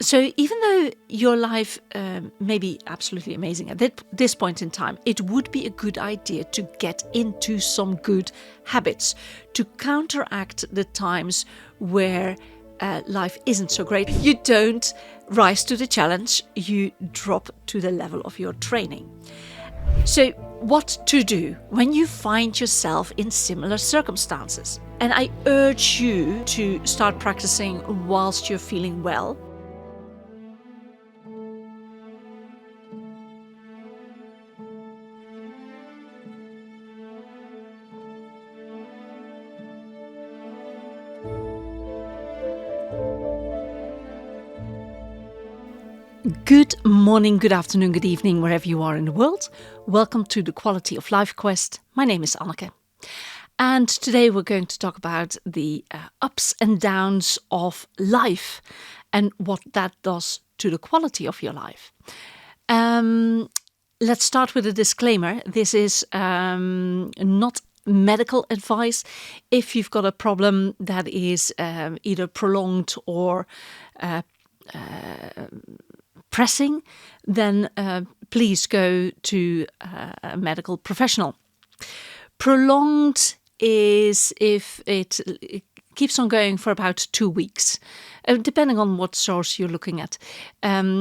So even though your life may be absolutely amazing at this point in time, it would be a good idea to get into some good habits to counteract the times where life isn't so great. You don't rise to the challenge, you drop to the level of your training. So what to do when you find yourself in similar circumstances? And I urge you to start practicing whilst you're feeling well. Good morning, good afternoon, good evening, wherever you are in the world. Welcome to the Quality of Life Quest. My name is Anneke. And today we're going to talk about the ups and downs of life and what that does to the quality of your life. Let's start with a disclaimer. This is not medical advice. If you've got a problem that is either prolonged or pressing, then please go to a medical professional. Prolonged is if it keeps on going for about 2 weeks, depending on what source you're looking at. When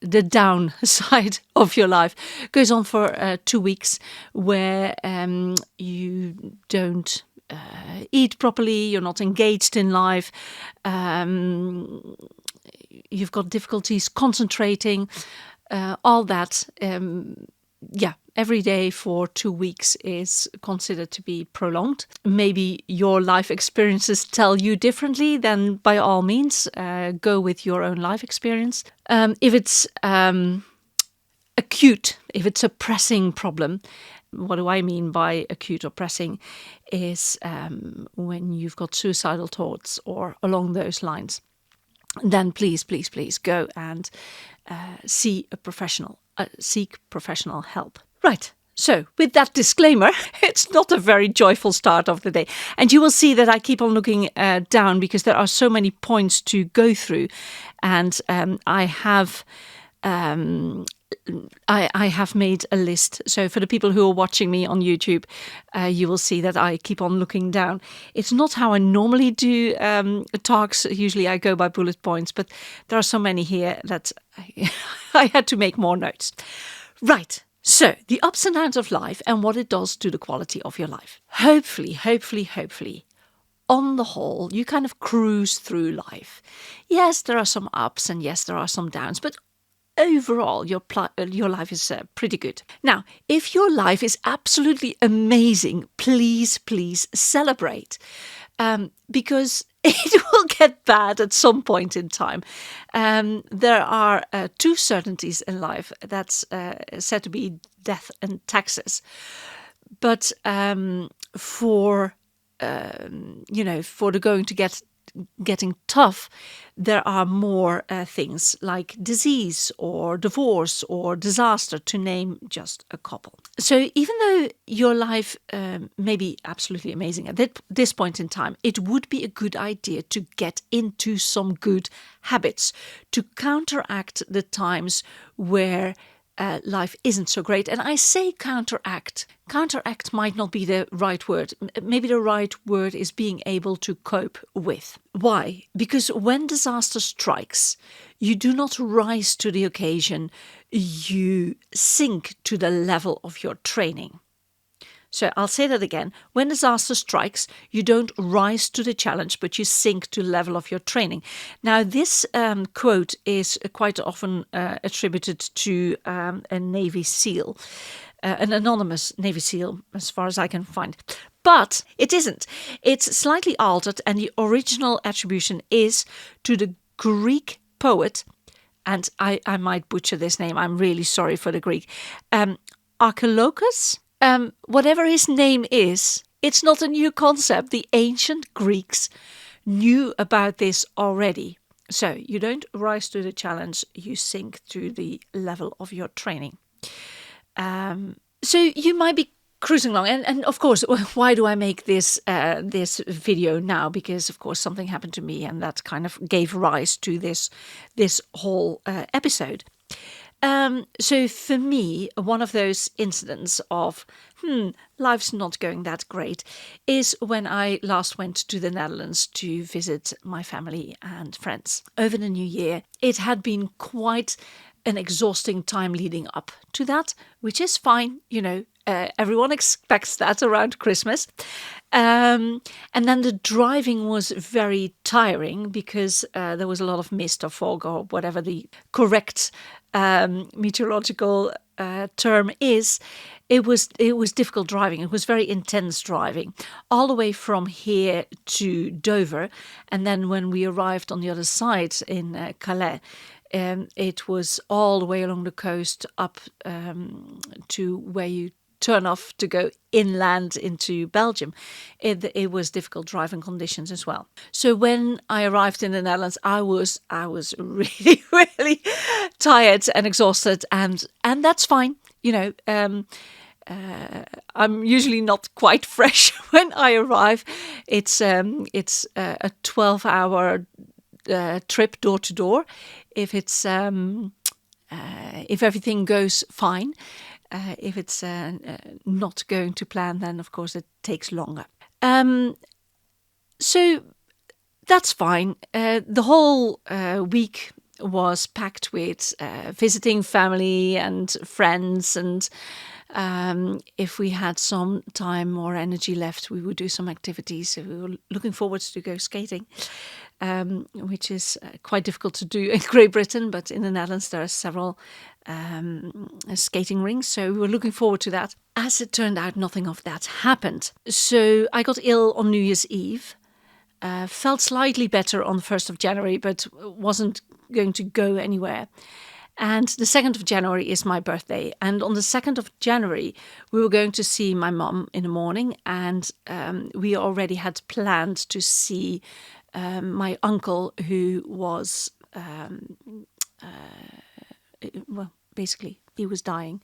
the down side of your life goes on for 2 weeks, where you don't eat properly, you're not engaged in life, you've got difficulties concentrating, all that. Every day for 2 weeks is considered to be prolonged. Maybe your life experiences tell you differently, then by all means, go with your own life experience. If it's acute, if it's a pressing problem, what do I mean by acute or pressing is when you've got suicidal thoughts or along those lines, then please go and seek professional help. Right. So with that disclaimer, it's not a very joyful start of the day. And you will see that I keep on looking down because there are so many points to go through. And I have made a list. So for the people who are watching me on YouTube, you will see that I keep on looking down. It's not how I normally do talks. Usually I go by bullet points, but there are so many here that I had to make more notes. Right. So the ups and downs of life and what it does to the quality of your life. Hopefully, on the whole, you kind of cruise through life. Yes, there are some ups and yes, there are some downs, but overall, your life is pretty good. Now, if your life is absolutely amazing, please celebrate, because it will get bad at some point in time. There are two certainties in life that's said to be death and taxes. But for the going to getting tough, there are more things like disease or divorce or disaster, to name just a couple. So even though your life may be absolutely amazing at this point in time, it would be a good idea to get into some good habits to counteract the times where life isn't so great. And I say counteract. Counteract might not be the right word. Maybe the right word is being able to cope with. Why? Because when disaster strikes, you do not rise to the occasion, you sink to the level of your training. So I'll say that again. When disaster strikes, you don't rise to the challenge, but you sink to the level of your training. Now, this quote is quite often attributed to a Navy SEAL, an anonymous Navy SEAL, as far as I can find. But it isn't. It's slightly altered, and the original attribution is to the Greek poet, and I might butcher this name. I'm really sorry for the Greek. Archilochus. Whatever his name is, it's not a new concept. The ancient Greeks knew about this already. So you don't rise to the challenge, you sink to the level of your training. So you might be cruising along, and of course, why do I make this video now? Because of course something happened to me, and that kind of gave rise to this whole episode. So for me, one of those incidents of life's not going that great is when I last went to the Netherlands to visit my family and friends over the new year. It had been quite an exhausting time leading up to that, which is fine, everyone expects that around Christmas. And then the driving was very tiring because there was a lot of mist or fog or whatever the correct meteorological term is. It was difficult driving. It was very intense driving, all the way from here to Dover, and then when we arrived on the other side in Calais, it was all the way along the coast up to where you turn off to go inland into Belgium. It was difficult driving conditions as well. So when I arrived in the Netherlands, I was really, really tired and exhausted, and that's fine. I'm usually not quite fresh when I arrive. It's a 12-hour trip door to door. If it's if everything goes fine. If it's not going to plan, then of course it takes longer. So that's fine. The whole week was packed with visiting family and friends, and if we had some time or energy left, we would do some activities. So we were looking forward to go skating, which is quite difficult to do in Great Britain, but in the Netherlands there are several skating rinks, so we were looking forward to that. As it turned out, nothing of that happened. So I got ill on New Year's Eve, felt slightly better on the 1st of January, but wasn't going to go anywhere. And the 2nd of January is my birthday. And on the 2nd of January, we were going to see my mum in the morning. And we already had planned to see my uncle, who was, basically, he was dying.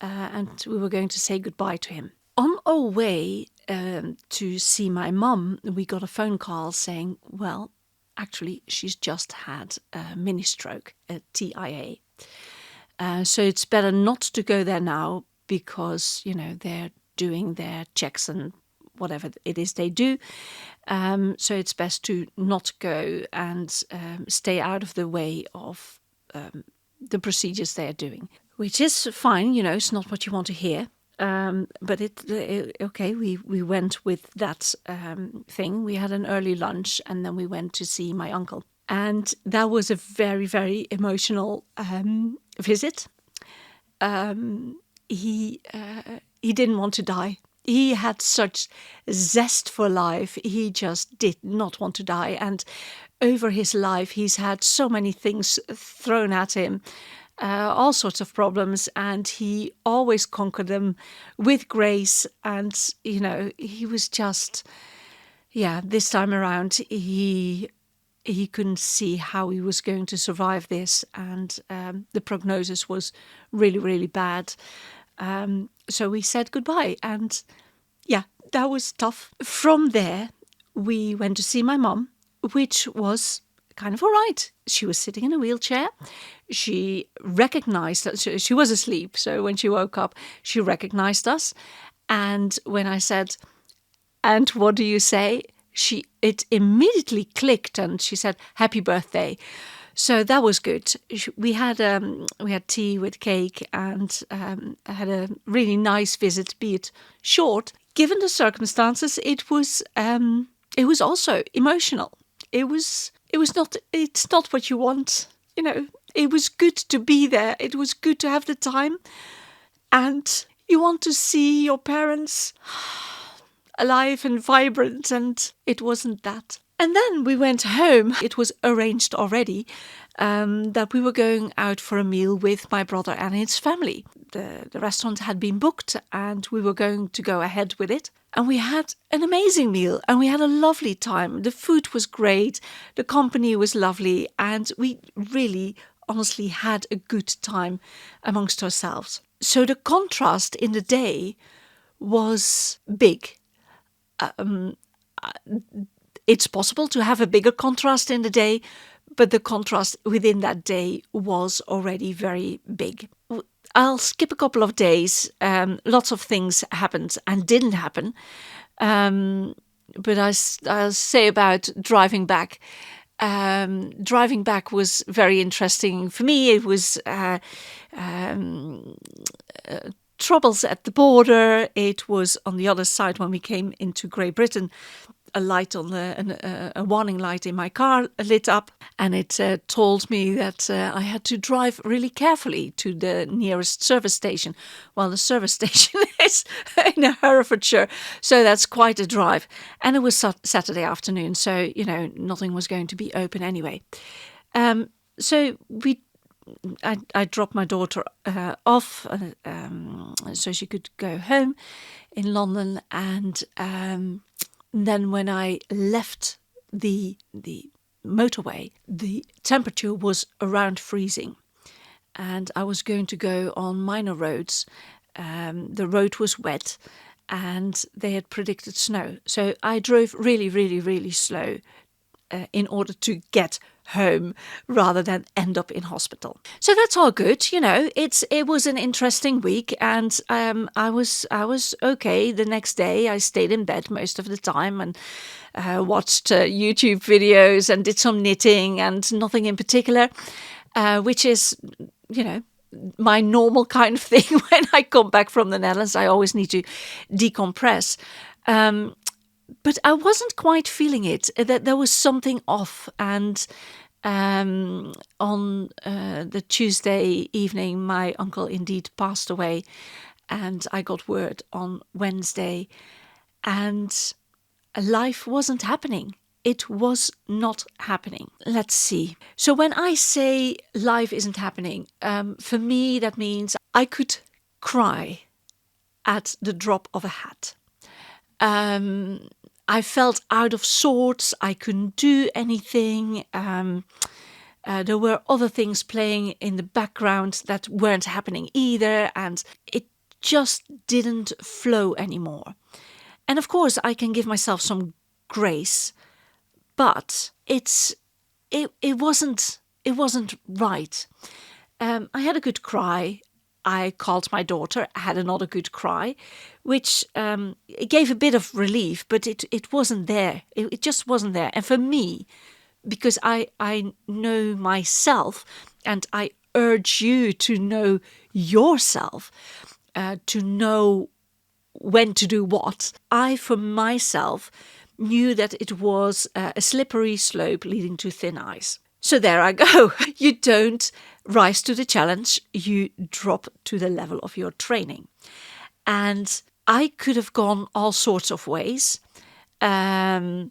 And we were going to say goodbye to him. On our way to see my mum, we got a phone call saying, well, actually, she's just had a mini stroke, a TIA. So it's better not to go there now because, they're doing their checks and whatever it is they do. So it's best to not go and stay out of the way of the procedures they're doing, which is fine. It's not what you want to hear. But okay, we went with that thing. We had an early lunch and then we went to see my uncle. And that was a very, very emotional visit. He didn't want to die. He had such zest for life. He just did not want to die. And over his life, he's had so many things thrown at him. All sorts of problems, and he always conquered them with grace. And he was just, this time around he couldn't see how he was going to survive this, and the prognosis was really, really bad. So we said goodbye, and that was tough. From there, we went to see my mum, which was kind of all right. She was sitting in a wheelchair. She recognized us. She was asleep, so when she woke up, she recognized us. And when I said, "And what do you say?" it immediately clicked, and she said, "Happy birthday." So that was good. We had tea with cake and had a really nice visit, be it short. Given the circumstances, it was also emotional. It's not what you want, It was good to be there. It was good to have the time. And you want to see your parents alive and vibrant, and it wasn't that. And then we went home. It was arranged already that we were going out for a meal with my brother and his family. The restaurant had been booked and we were going to go ahead with it. And we had an amazing meal and we had a lovely time. The food was great. The company was lovely. And we really, honestly had a good time amongst ourselves. So the contrast in the day was big. It's possible to have a bigger contrast in the day, but the contrast within that day was already very big. I'll skip a couple of days. Lots of things happened and didn't happen. But I'll say about driving back. Driving back was very interesting for me. It was troubles at the border. It was on the other side when we came into Great Britain. A light on a warning light in my car lit up, and it told me that I had to drive really carefully to the nearest service station. Well, the service station is in Herefordshire, so that's quite a drive. And it was Saturday afternoon, so nothing was going to be open anyway. So I dropped my daughter off so she could go home in London, and then when I left the motorway, the temperature was around freezing, and I was going to go on minor roads. The road was wet, and they had predicted snow. So I drove really, really, really slow in order to get home rather than end up in hospital. So that's all good, It was an interesting week, and I was okay. The next day, I stayed in bed most of the time and watched YouTube videos and did some knitting and nothing in particular, which is, my normal kind of thing when I come back from the Netherlands. I always need to decompress. But I wasn't quite feeling it, that there was something off. And on the Tuesday evening, my uncle indeed passed away. And I got word on Wednesday. And life wasn't happening. It was not happening. Let's see. So when I say life isn't happening, for me, that means I could cry at the drop of a hat. I felt out of sorts. I couldn't do anything. There were other things playing in the background that weren't happening either, and it just didn't flow anymore. And of course, I can give myself some grace, but it wasn't right. I had a good cry. I called my daughter, had another good cry, which it gave a bit of relief, but it wasn't there. It just wasn't there. And for me, because I know myself, and I urge you to know yourself, to know when to do what, I, for myself, knew that it was a slippery slope leading to thin ice. So there I go. You don't rise to the challenge, you drop to the level of your training. And I could have gone all sorts of ways. I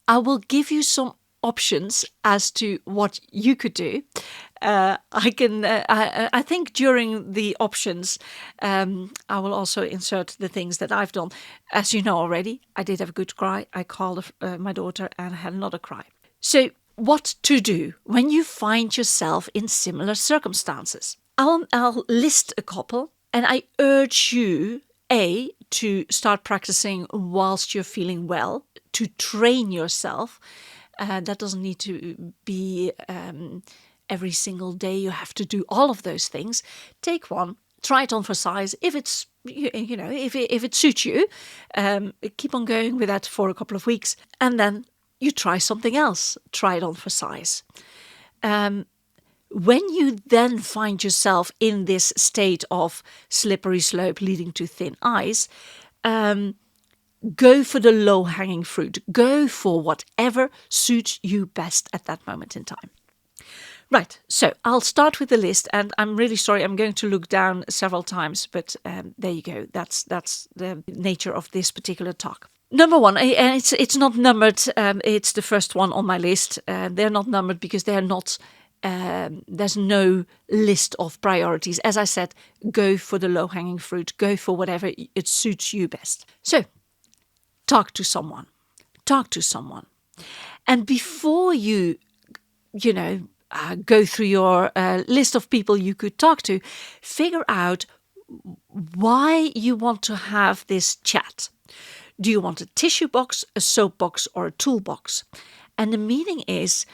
will give you some options as to what you could do. I think during the options, I will also insert the things that I've done. As you know already, I did have a good cry. I called my daughter and had another cry. So what to do when you find yourself in similar circumstances? I'll list a couple, and I urge you, A, to start practicing whilst you're feeling well, to train yourself. That doesn't need to be every single day you have to do all of those things. Take one, try it on for size. If it's, if it suits you, keep on going with that for a couple of weeks, and then you try something else. Try it on for size. When you then find yourself in this state of slippery slope leading to thin ice, go for the low-hanging fruit. Go for whatever suits you best at that moment in time. Right, so I'll start with the list, and I'm really sorry, I'm going to look down several times, but there you go. That's the nature of this particular talk. Number one, and it's not numbered. It's the first one on my list. They're not numbered because they're not. There's no list of priorities. As I said, go for the low-hanging fruit. Go for whatever it suits you best. So, talk to someone. Talk to someone, and before you go through your list of people you could talk to, figure out why you want to have this chat. Do you want a tissue box, a soap box, or a toolbox? And the meaning is,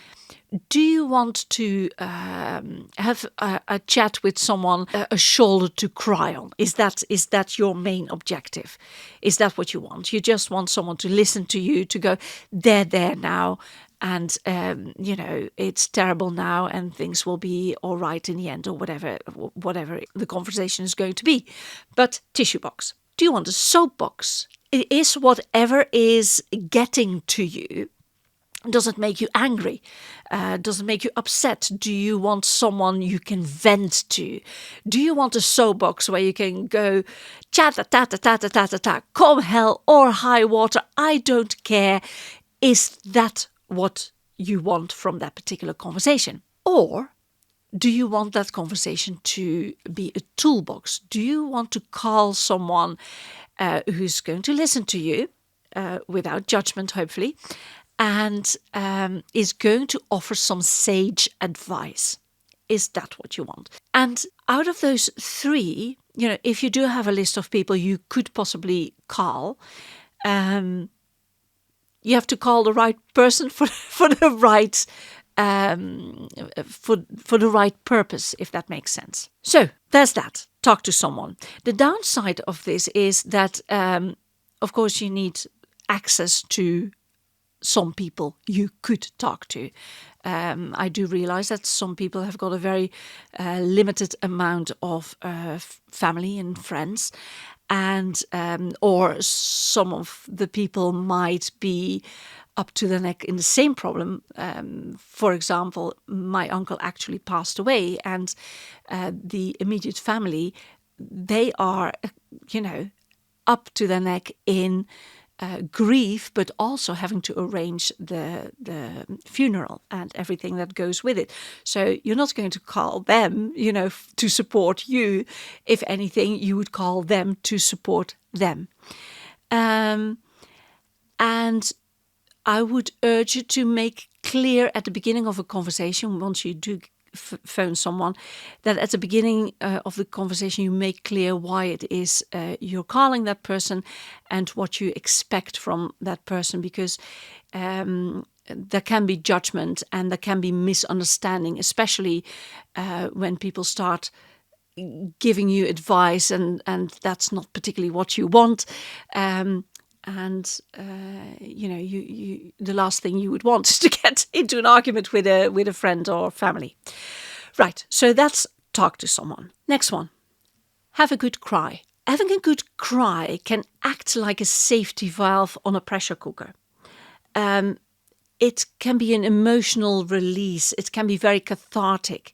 do you want to have a chat with someone, a shoulder to cry on? Is that your main objective? Is that what you want? You just want someone to listen to you, to go, they're there now, and it's terrible now, and things will be all right in the end, or whatever the conversation is going to be. But tissue box. Do you want a soapbox? It is whatever is getting to you. Does it make you angry? Does it make you upset? Do you want someone you can vent to? Do you want a soapbox where you can go, ta-ta-ta-ta-ta-ta-ta-ta, come hell or high water, I don't care. Is that what you want from that particular conversation? Or do you want that conversation to be a toolbox? Do you want to call someone who's going to listen to you without judgment, hopefully, and is going to offer some sage advice? Is that what you want? And out of those three, if you do have a list of people you could possibly call, you have to call the right person for the right for the right purpose, if that makes sense. So there's that. Talk to someone. The downside of this is that, of course, you need access to some people you could talk to. I do realize that some people have got a very limited amount of family and friends, and or some of the people might be up to the neck in the same problem. For example, my uncle actually passed away, and the immediate family, they are, up to the neck in grief, but also having to arrange the funeral and everything that goes with it. So you're not going to call them, to support you. If anything, you would call them to support them. And I would urge you to make clear at the beginning of a conversation, once you do phone someone, that at the beginning of the conversation you make clear why it is you're calling that person and what you expect from that person, because there can be judgment and there can be misunderstanding, especially when people start giving you advice and that's not particularly what you want. The last thing you would want is to get into an argument with a friend or family. Right, so that's talk to someone. Next one, have a good cry. Having a good cry can act like a safety valve on a pressure cooker. It can be an emotional release. It can be very cathartic.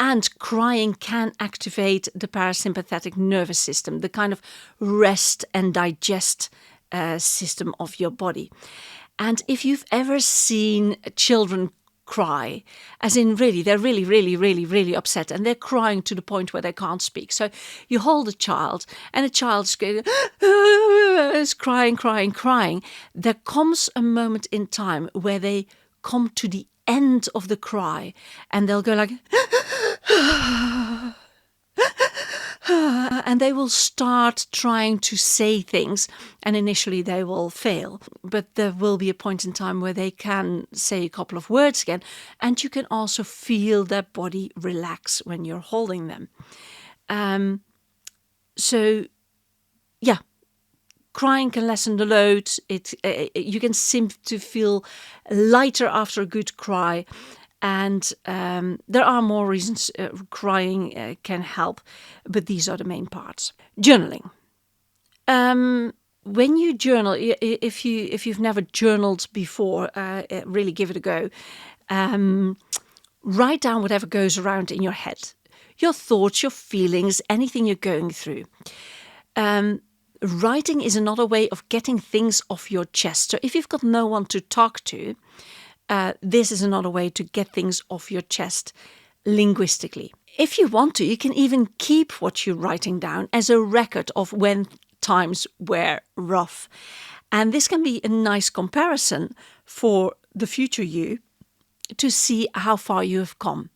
And crying can activate the parasympathetic nervous system, the kind of rest and digest system of your body. And if you've ever seen children cry, as in really, they're really, really, really, really upset, and they're crying to the point where they can't speak. So you hold a child, and the child's is crying, crying, crying. There comes a moment in time where they come to the end of the cry, and they'll go like, and they will start trying to say things, and initially they will fail, but there will be a point in time where they can say a couple of words again, and you can also feel their body relax when you're holding them. So yeah, crying can lessen the load. You can seem to feel lighter after a good cry. And there are more reasons crying can help, but these are the main parts. Journaling. When you journal, if you've never journaled before, really give it a go. Write down whatever goes around in your head, your thoughts, your feelings, anything you're going through. Writing is another way of getting things off your chest. So if you've got no one to talk to, this is another way to get things off your chest linguistically. If you want to, you can even keep what you're writing down as a record of when times were rough. And this can be a nice comparison for the future you to see how far you have come.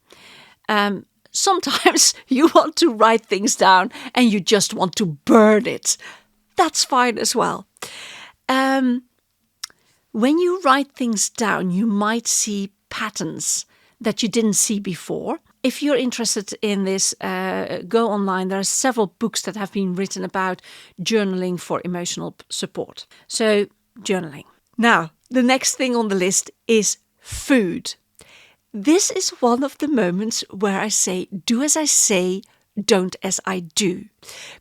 Sometimes you want to write things down and you just want to burn it. That's fine as well. When you write things down, you might see patterns that you didn't see before. If you're interested in this, go online. There are several books that have been written about journaling for emotional support. So, journaling. Now, the next thing on the list is food. This is one of the moments where I say, do as I say, don't as I do.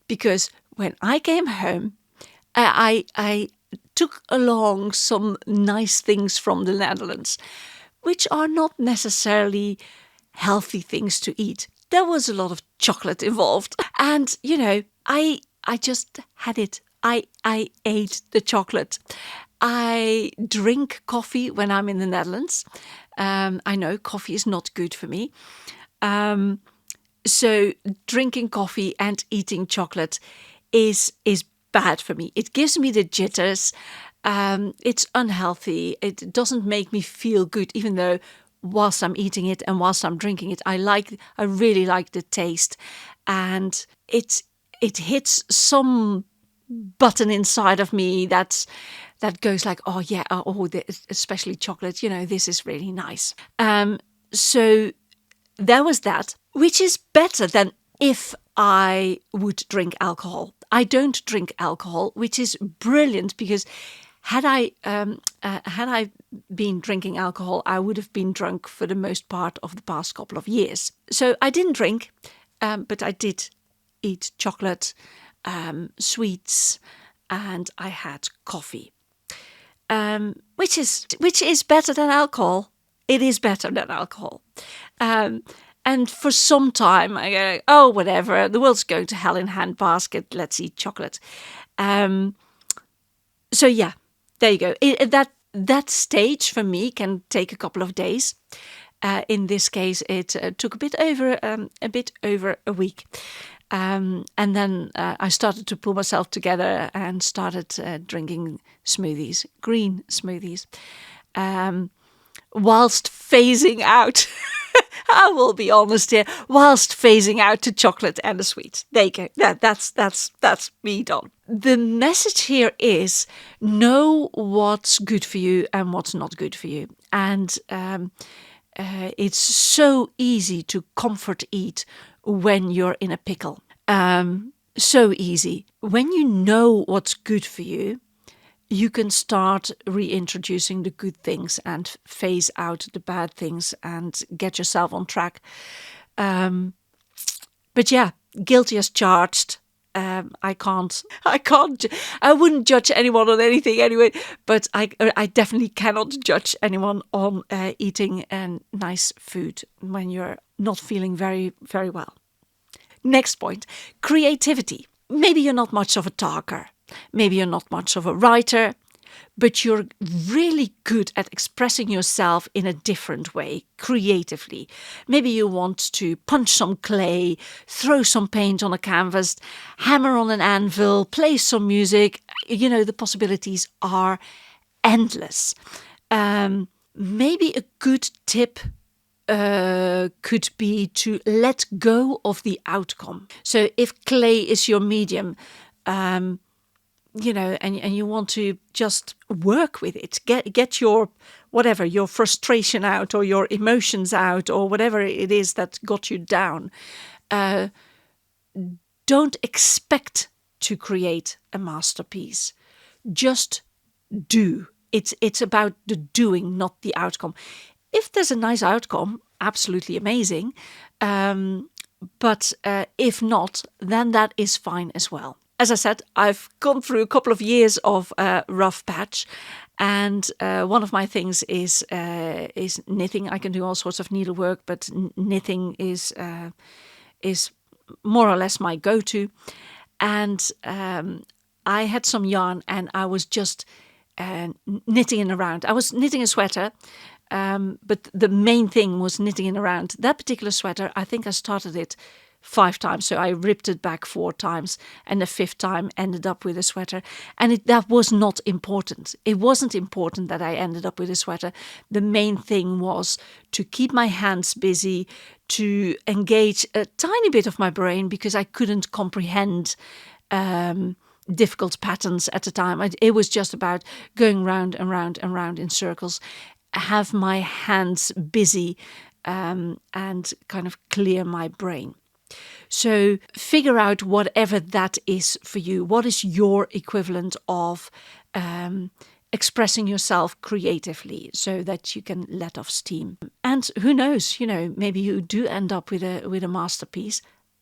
Because when I came home, I took along some nice things from the Netherlands, which are not necessarily healthy things to eat. There was a lot of chocolate involved. And, I just had it. I ate the chocolate. I drink coffee when I'm in the Netherlands. I know coffee is not good for me. So drinking coffee and eating chocolate is bad for me. It gives me the jitters. It's unhealthy. It doesn't make me feel good, even though whilst I'm eating it and whilst I'm drinking it, I really like the taste, and it hits some button inside of me that goes like, oh yeah, especially chocolate. This is really nice. So there was that, which is better than if I would drink alcohol. I don't drink alcohol, which is brilliant, because had I been drinking alcohol, I would have been drunk for the most part of the past couple of years. So I didn't drink, but I did eat chocolate, sweets, and I had coffee, which is better than alcohol. It is better than alcohol. And for some time, I go, oh, whatever, the world's going to hell in handbasket. Let's eat chocolate. So yeah, there you go. That stage for me can take a couple of days. In this case, it took a bit over a week. And then I started to pull myself together and started drinking smoothies, green smoothies, whilst phasing out. I will be honest here, whilst phasing out the chocolate and the sweets. There you go. That's me done. The message here is know what's good for you and what's not good for you. And it's so easy to comfort eat when you're in a pickle. So easy. When you know what's good for you, you can start reintroducing the good things and phase out the bad things and get yourself on track. But yeah, guilty as charged. I wouldn't judge anyone on anything anyway, but I definitely cannot judge anyone on eating nice food when you're not feeling very, very well. Next point, creativity. Maybe you're not much of a talker. Maybe you're not much of a writer, but you're really good at expressing yourself in a different way, creatively. Maybe you want to punch some clay, throw some paint on a canvas, hammer on an anvil, play some music. The possibilities are endless. Maybe a good tip could be to let go of the outcome. So if clay is your medium, and you want to just work with it, get your whatever, your frustration out or your emotions out or whatever it is that got you down. Don't expect to create a masterpiece. Just do. It's about the doing, not the outcome. If there's a nice outcome, absolutely amazing. But if not, then that is fine as well. As I said, I've gone through a couple of years of rough patch, and one of my things is knitting. I can do all sorts of needlework, but knitting is more or less my go-to. And I had some yarn, and I was just knitting around. I was knitting a sweater, but the main thing was knitting around. That particular sweater, I think I started it 5 times. So I ripped it back 4 times, and the 5th time ended up with a sweater. And that was not important. It wasn't important that I ended up with a sweater. The main thing was to keep my hands busy, to engage a tiny bit of my brain, because I couldn't comprehend difficult patterns at the time. It was just about going round and round and round in circles, have my hands busy, and kind of clear my brain. So figure out whatever that is for you. What is your equivalent of expressing yourself creatively so that you can let off steam? And who knows, maybe you do end up with a masterpiece.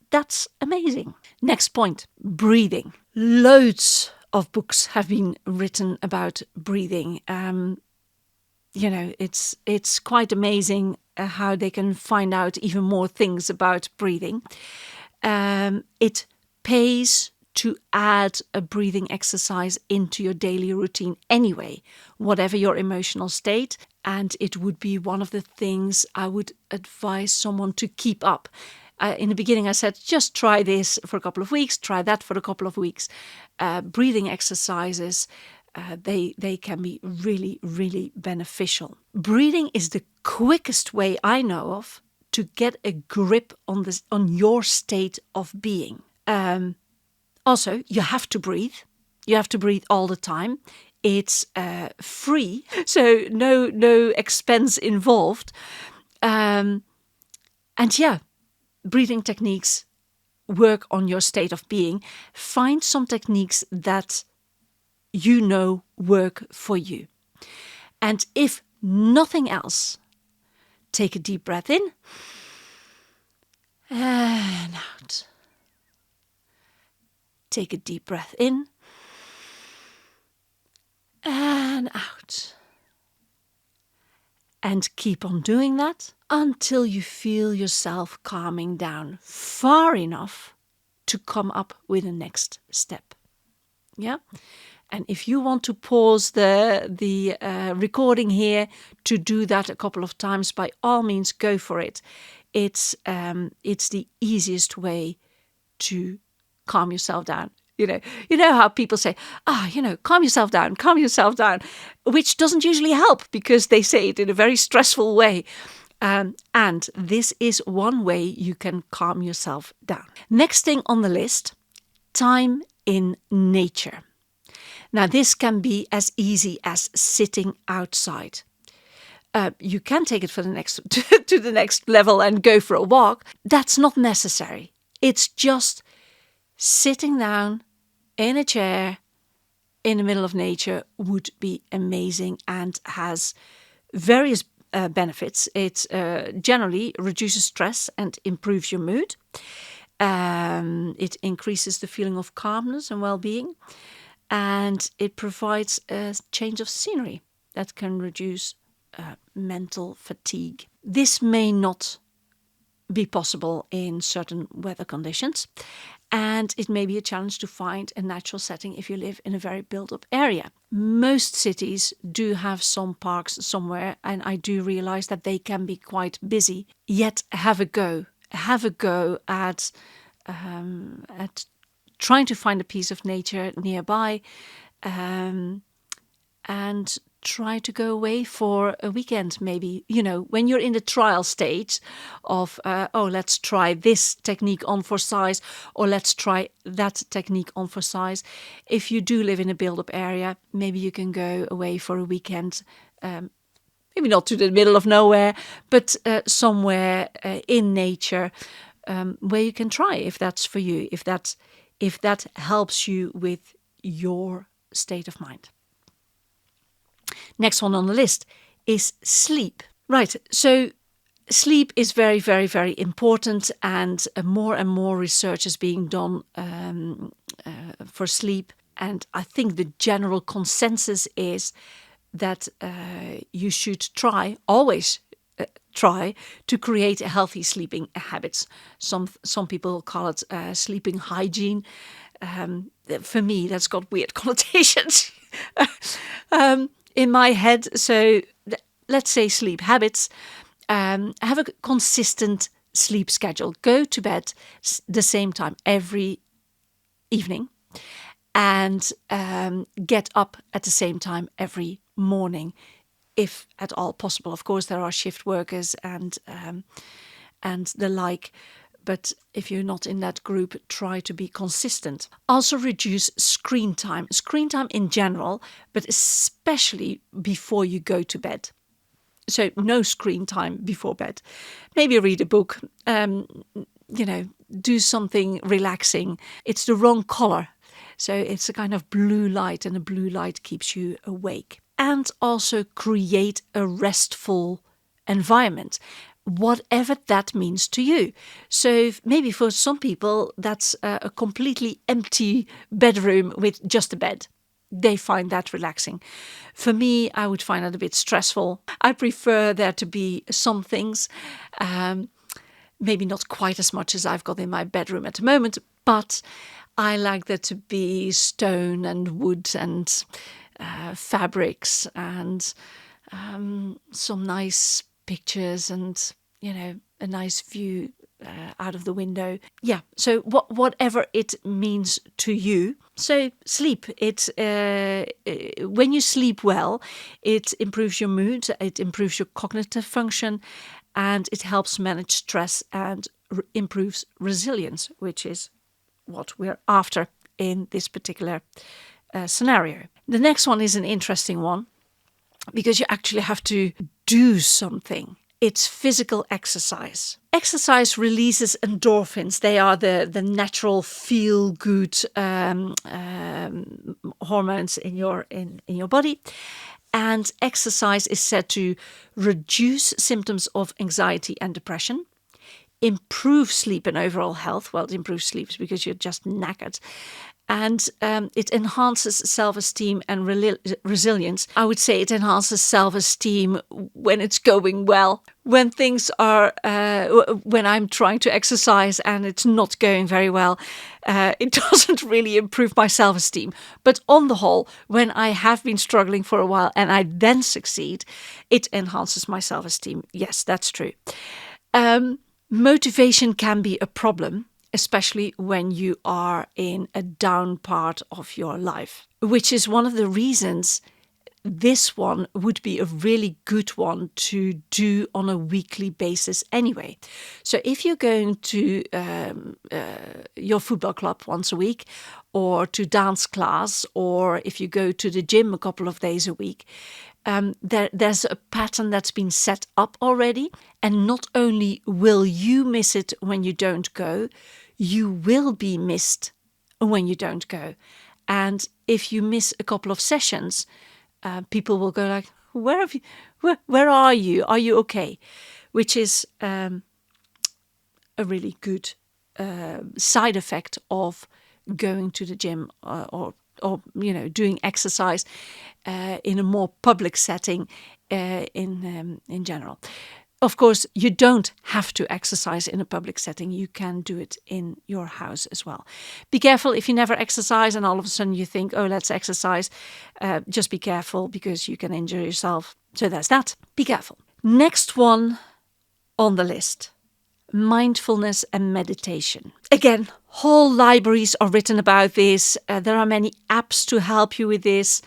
That's amazing. Next point, breathing. Loads of books have been written about breathing. It's quite amazing how they can find out even more things about breathing. It pays to add a breathing exercise into your daily routine anyway, whatever your emotional state. And it would be one of the things I would advise someone to keep up. In the beginning, I said, just try this for a couple of weeks, try that for a couple of weeks. Breathing exercises, they can be really, really beneficial. Breathing is the quickest way I know of to get a grip on your state of being. Also, you have to breathe. You have to breathe all the time. It's free, so no expense involved. And yeah, breathing techniques work on your state of being. Find some techniques that work for you. And if nothing else, take a deep breath in and out. Take a deep breath in and out. And keep on doing that until you feel yourself calming down far enough to come up with the next step. Yeah? And if you want to pause the recording here to do that a couple of times, by all means, go for it. It's the easiest way to calm yourself down. You know how people say, calm yourself down, which doesn't usually help because they say it in a very stressful way. And this is one way you can calm yourself down. Next thing on the list, time in nature. Now, this can be as easy as sitting outside. You can take it for to the next level and go for a walk. That's not necessary. It's just sitting down in a chair in the middle of nature would be amazing and has various benefits. It generally reduces stress and improves your mood. It increases the feeling of calmness and well-being. And it provides a change of scenery that can reduce mental fatigue. This may not be possible in certain weather conditions, and it may be a challenge to find a natural setting if you live in a very built-up area. Most cities do have some parks somewhere, and I do realize that they can be quite busy. Yet have a go at trying to find a piece of nature nearby, and try to go away for a weekend maybe. When you're in the trial stage of, let's try this technique on for size, or let's try that technique on for size. If you do live in a build-up area, maybe you can go away for a weekend, maybe not to the middle of nowhere, but somewhere in nature, where you can try if that's for you, if that helps you with your state of mind. Next one on the list is sleep. Right, so sleep is very, very, very important, and more research is being done for sleep. And I think the general consensus is that you should always try to create a healthy sleeping habits. Some people call it sleeping hygiene. For me, that's got weird connotations in my head. So let's say sleep habits. Have a consistent sleep schedule. Go to bed the same time every evening and get up at the same time every morning, if at all possible. Of course, there are shift workers and the like, but if you're not in that group, try to be consistent. Also reduce screen time in general, but especially before you go to bed. So no screen time before bed. Maybe read a book, do something relaxing. It's the wrong color. So it's a kind of blue light, and the blue light keeps you awake. And also create a restful environment, whatever that means to you. So maybe for some people, that's a completely empty bedroom with just a bed. They find that relaxing. For me, I would find it a bit stressful. I prefer there to be some things, maybe not quite as much as I've got in my bedroom at the moment, but I like there to be stone and wood and fabrics and some nice pictures and, a nice view out of the window. Yeah, so whatever it means to you. So sleep. When you sleep well, it improves your mood, it improves your cognitive function, and it helps manage stress and improves resilience, which is what we're after in this particular scenario. The next one is an interesting one because you actually have to do something. It's physical exercise. Exercise releases endorphins. They are the natural feel-good hormones in your body. And exercise is said to reduce symptoms of anxiety and depression, improve sleep and overall health. Well, it improves sleep because you're just knackered. And it enhances self-esteem and resilience. I would say it enhances self-esteem when it's going well. When things are, when I'm trying to exercise and it's not going very well, it doesn't really improve my self-esteem. But on the whole, when I have been struggling for a while and I then succeed, it enhances my self-esteem. Yes, that's true. Motivation can be a problem, especially when you are in a down part of your life, which is one of the reasons this one would be a really good one to do on a weekly basis anyway. So if you're going to your football club once a week, or to dance class, or if you go to the gym a couple of days a week, there's a pattern that's been set up already. And not only will you miss it when you don't go, you will be missed when you don't go. And if you miss a couple of sessions, people will go like, where are you? Are you okay? Which is a really good side effect of going to the gym or doing exercise in a more public setting in general. Of course, you don't have to exercise in a public setting. You can do it in your house as well. Be careful if you never exercise and all of a sudden you think, oh, let's exercise. Just be careful because you can injure yourself. So there's that. Be careful. Next one on the list. Mindfulness and meditation. Again, whole libraries are written about this. There are many apps to help you with this.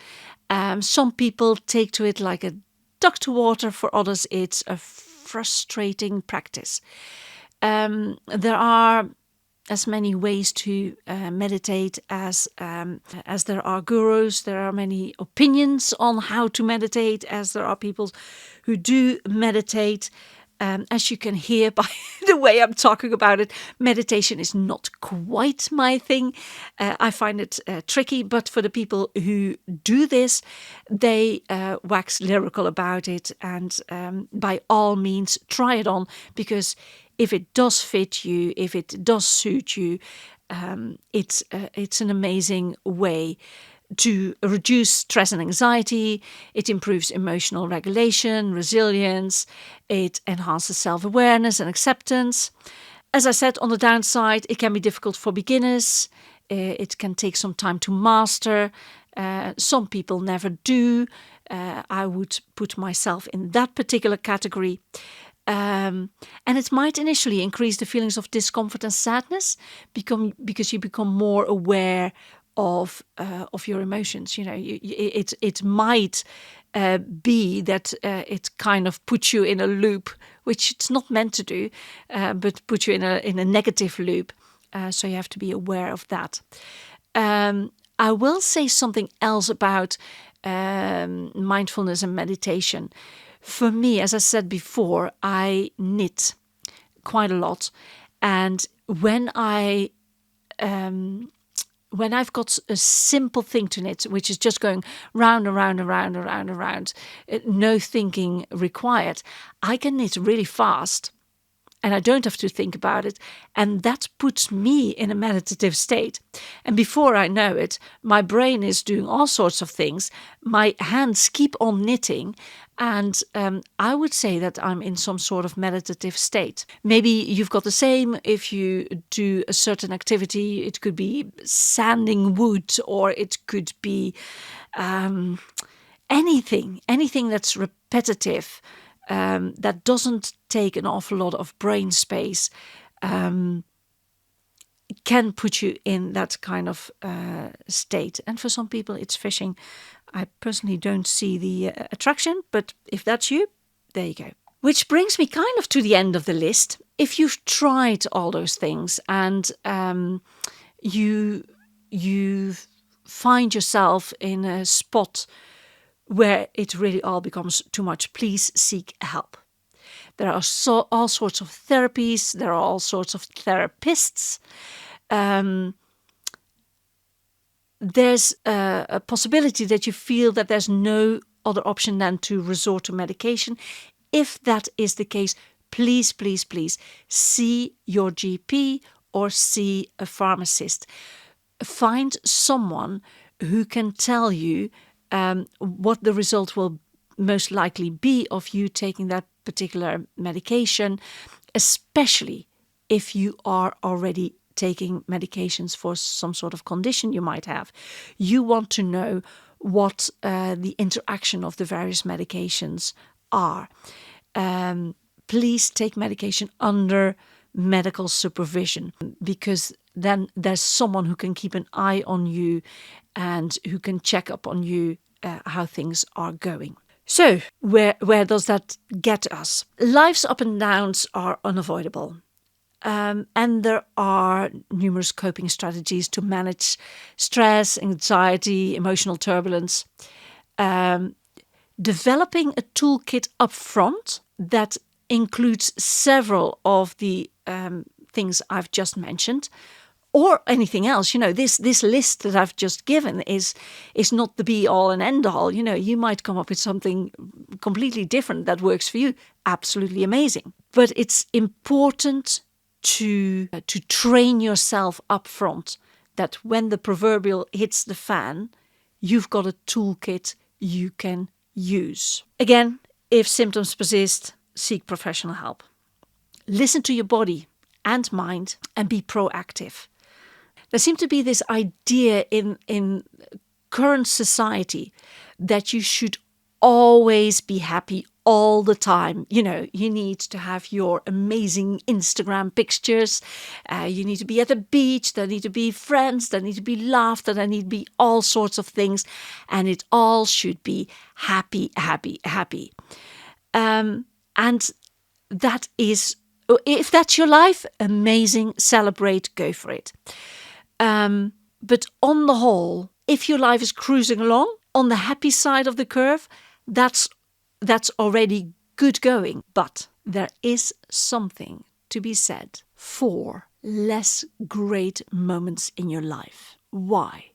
Some people take to it like a duck to water. For others, it's a frustrating practice. There are as many ways to meditate as there are gurus. There are many opinions on how to meditate as there are people who do meditate. As you can hear by the way I'm talking about it, meditation is not quite my thing. I find it tricky, but for the people who do this, they wax lyrical about it. And by all means, try it on, because if it does fit you, if it does suit you, it's an amazing way to reduce stress and anxiety. It improves emotional regulation, resilience. It enhances self-awareness and acceptance. As I said, on the downside, it can be difficult for beginners. It can take some time to master. Some people never do. I would put myself in that particular category. And it might initially increase the feelings of discomfort and sadness, because you become more aware of your emotions. It might be that it kind of puts you in a loop, which it's not meant to do, but put you in a negative loop. So you have to be aware of that. I will say something else about mindfulness and meditation. For me, as I said before, I knit quite a lot, and when I've got a simple thing to knit, which is just going round and round and round and round and round, no thinking required, I can knit really fast. And I don't have to think about it. And that puts me in a meditative state. And before I know it, my brain is doing all sorts of things. My hands keep on knitting. And I would say that I'm in some sort of meditative state. Maybe you've got the same if you do a certain activity. It could be sanding wood, or it could be anything that's repetitive. That doesn't take an awful lot of brain space, can put you in that kind of state. And for some people, it's fishing. I personally don't see the attraction, but if that's you, there you go. Which brings me kind of to the end of the list. If you've tried all those things and you find yourself in a spot where it really all becomes too much, please seek help. There are all sorts of therapies. There are all sorts of therapists. There's a possibility that you feel that there's no other option than to resort to medication. If that is the case, please, please, please see your GP or see a pharmacist. Find someone who can tell you what the result will most likely be of you taking that particular medication, especially if you are already taking medications for some sort of condition you might have. You want to know what the interaction of the various medications are. Please take medication under medical supervision, because then there's someone who can keep an eye on you and who can check up on you, how things are going. So where does that get us? Life's up and downs are unavoidable. And there are numerous coping strategies to manage stress, anxiety, emotional turbulence. Developing a toolkit up front that includes several of the things I've just mentioned, or anything else. This list that I've just given is not the be all and end all. You might come up with something completely different that works for you. Absolutely amazing. But it's important to train yourself up front, that when the proverbial hits the fan, you've got a toolkit you can use. Again, if symptoms persist, seek professional help. Listen to your body and mind and be proactive. There seems to be this idea in current society that you should always be happy all the time. You need to have your amazing Instagram pictures. You need to be at the beach. There need to be friends. There need to be laughter. There need to be all sorts of things. And it all should be happy, happy, happy. And that is, if that's your life, amazing, celebrate, go for it. But on the whole, if your life is cruising along on the happy side of the curve, that's already good going. But there is something to be said for less great moments in your life. Why?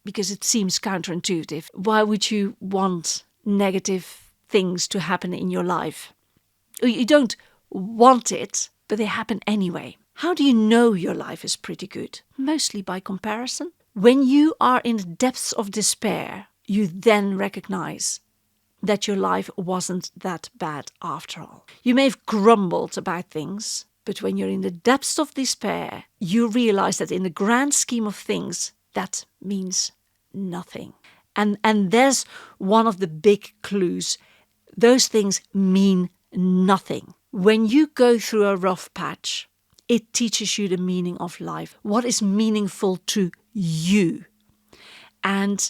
Because it seems counterintuitive. Why would you want negative things to happen in your life? You don't want it, but they happen anyway. How do you know your life is pretty good? Mostly by comparison. When you are in the depths of despair, you then recognize that your life wasn't that bad after all. You may have grumbled about things, but when you're in the depths of despair, you realize that in the grand scheme of things, that means nothing. And there's one of the big clues. Those things mean nothing. when you go through a rough patch, it teaches you the meaning of life, what is meaningful to you. And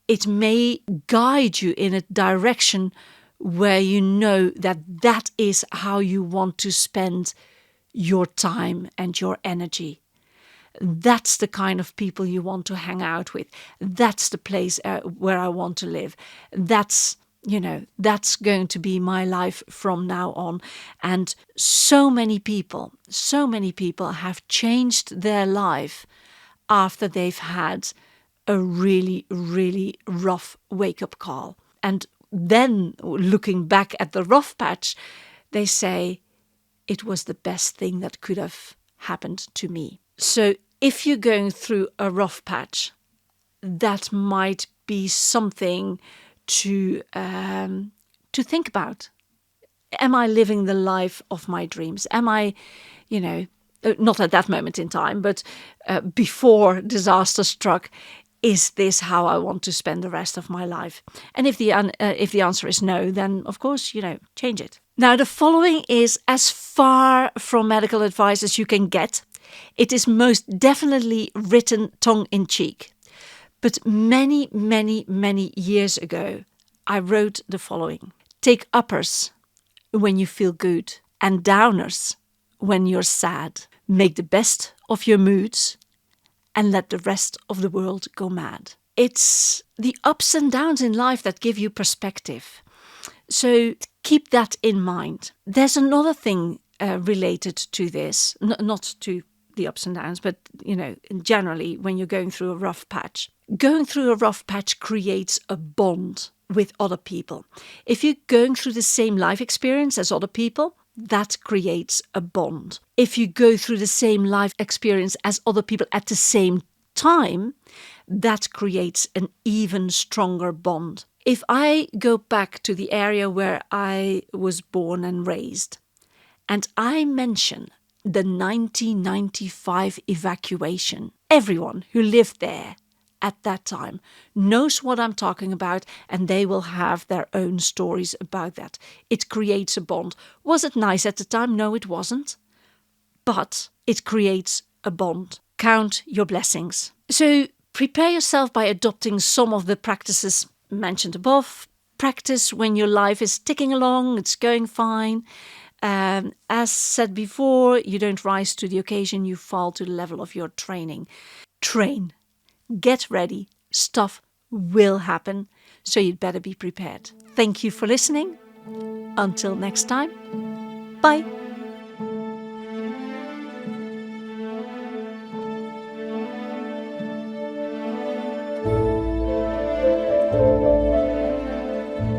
it may guide you in a direction where you know that that is how you want to spend your time and your energy. That's the kind of people you want to hang out with. That's the place where I want to live. That's going to be my life from now on. And so many people have changed their life after they've had a really, really rough wake-up call. And then looking back at the rough patch, they say, it was the best thing that could have happened to me. So if you're going through a rough patch, that might be something to think about. Am I living the life of my dreams? Am I, not at that moment in time, but before disaster struck, is this how I want to spend the rest of my life? And if the answer is no, then of course, change it. Now, the following is as far from medical advice as you can get. It is most definitely written tongue-in-cheek. But many, many, many years ago, I wrote the following. Take uppers when you feel good and downers when you're sad. Make the best of your moods and let the rest of the world go mad. It's the ups and downs in life that give you perspective. So keep that in mind. There's another thing related to this, not to the ups and downs, but, generally when you're going through a rough patch. Going through a rough patch creates a bond with other people. If you're going through the same life experience as other people, that creates a bond. If you go through the same life experience as other people at the same time, that creates an even stronger bond. If I go back to the area where I was born and raised, and I mention the 1995 evacuation, everyone who lived there at that time knows what I'm talking about, and they will have their own stories about that. It creates a bond. Was it nice at the time? No, it wasn't. But it creates a bond. Count your blessings. So prepare yourself by adopting some of the practices mentioned above. Practice when your life is ticking along, it's going fine. As said before, you don't rise to the occasion, you fall to the level of your training. Train. Get ready. Stuff will happen, so you'd better be prepared. Thank you for listening. Until next time, bye.